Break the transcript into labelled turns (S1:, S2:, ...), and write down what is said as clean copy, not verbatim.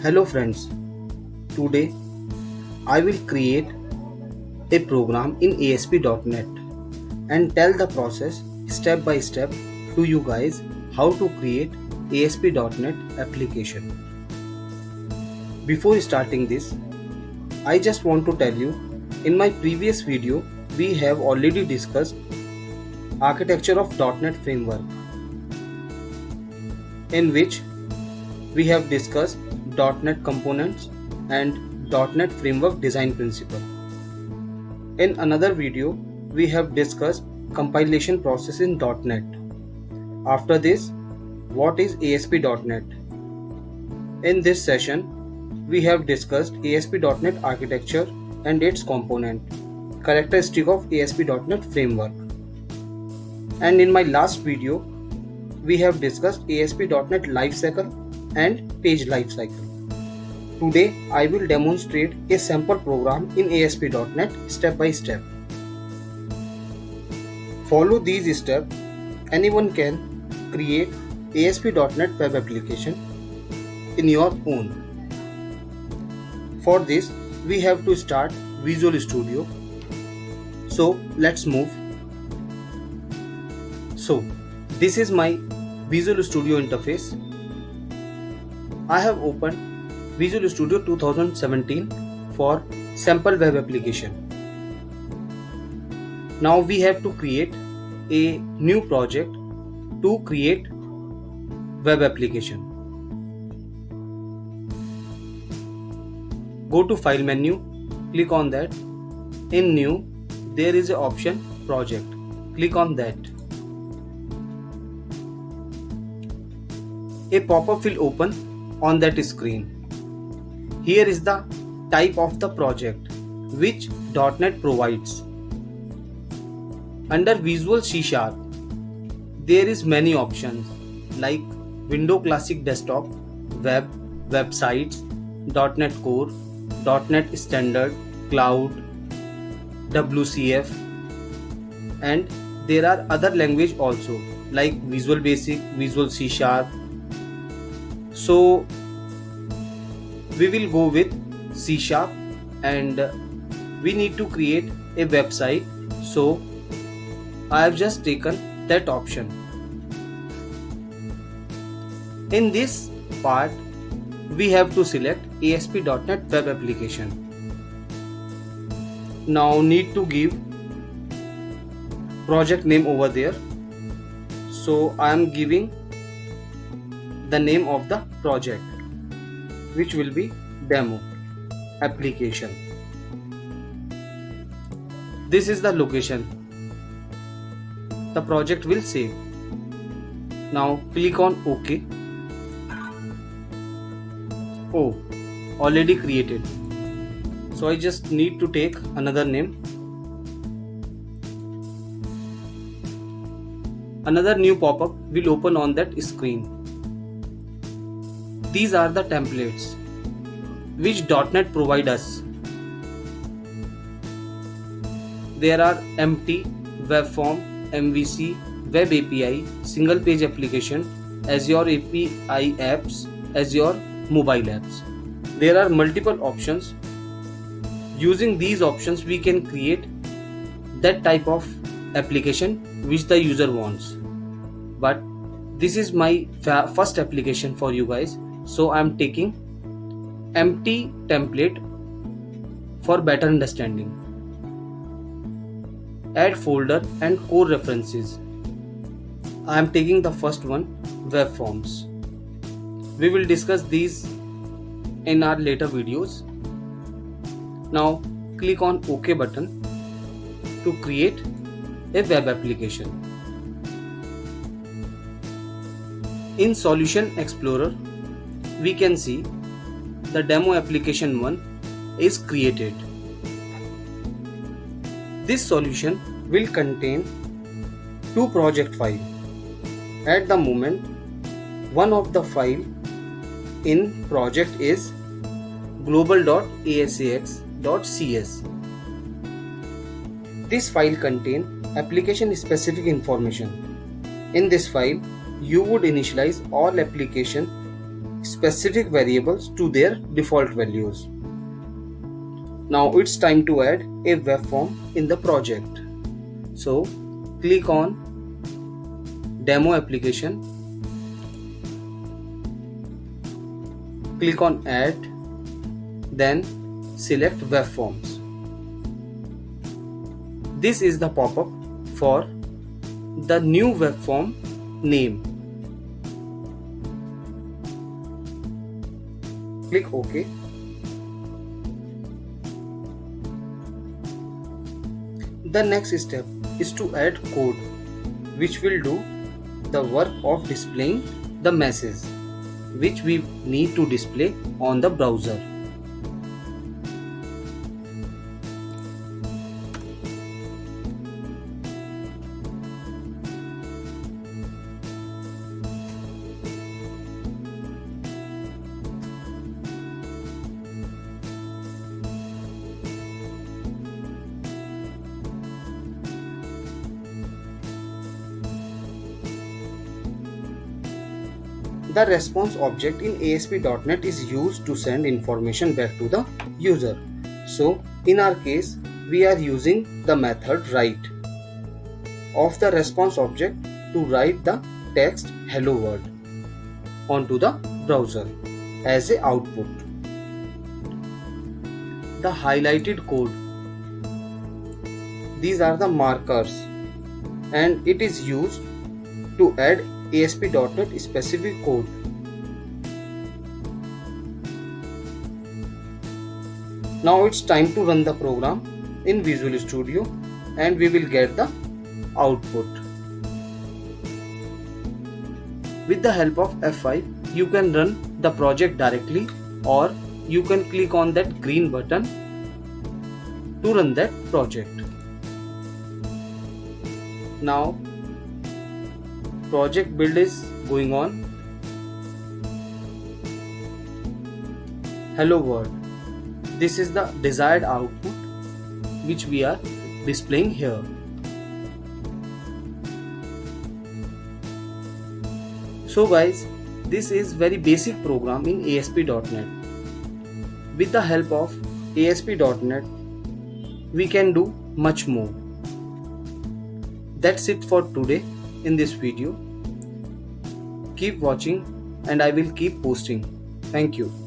S1: Hello friends, today I will create a program in ASP.NET and tell the process step by step to you guys how to create ASP.NET application. Before starting this, I just want to tell you in my previous video we have already discussed architecture of .NET framework in which we have discussed .NET components and .NET framework design principle. In another video, we have discussed compilation process in .NET. After this, what is ASP.NET? In this session, we have discussed ASP.NET architecture and its component, characteristic of ASP.NET framework. And in my last video, we have discussed ASP.NET lifecycle and page lifecycle. Today, I will demonstrate a sample program in ASP.NET step by step. Follow these steps, anyone can create ASP.NET web application in your own. For this, we have to start Visual Studio. So, let's move. So, this is my Visual Studio interface. I have opened Visual Studio 2017 for sample web application. Now we have to create a new project to create web application. Go to File menu, click on that. In New, there is an option Project. Click on that. A pop-up will open on that screen. Here is the type of the project which .NET provides. Under Visual C#, there is many options like Windows Classic Desktop, Web, Websites, .NET Core, .NET Standard, Cloud, WCF, and there are other language also like Visual Basic, Visual C#. So we will go with C# and we need to create a website. So I have just taken that option. In this part, we have to select ASP.NET web application. Now need to give project name over there. So I am giving the name of the project, which will be demo application. This is the location. The project will save. Now click on OK. Oh, already created. So I just need to take another name. Another new pop-up will open on that screen. These are the templates which .NET provide us. There are empty, web form, MVC, web API, single page application, Azure API apps, Azure mobile apps. There are multiple options. Using these options, we can create that type of application which the user wants. But this is my first application for you guys. So I am taking empty template for better understanding. Add folder and core references. I am taking the first one, web forms. We will discuss these in our later videos. Now click on OK button to create a web application. In Solution Explorer, we can see the demo application 1 is created. This solution will contain two project files. At the moment, one of the file in project is global.asax.cs. This file contains application specific information. In this file, you would initialize all application specific variables to their default values. Now it's time to add a web form in the project. So click on Demo Application, click on Add, then select Web Forms. This is the pop-up for the new web form name. Click OK. The next step is to add code which will do the work of displaying the message which we need to display on the browser. The response object in ASP.NET is used to send information back to the user. So in our case, we are using the method write of the response object to write the text hello world onto the browser as a output. The highlighted code, these are the markers, and it is used to add ASP.NET specific code. Now it's time to run the program in Visual Studio and we will get the output. With the help of F5, you can run the project directly, or you can click on that green button to run that project. Now project build is going on. Hello world. This is the desired output which we are displaying here. So guys, this is very basic program in ASP.NET. With the help of ASP.NET, we can do much more. That's it for today in this video. Keep watching and I will keep posting. Thank you.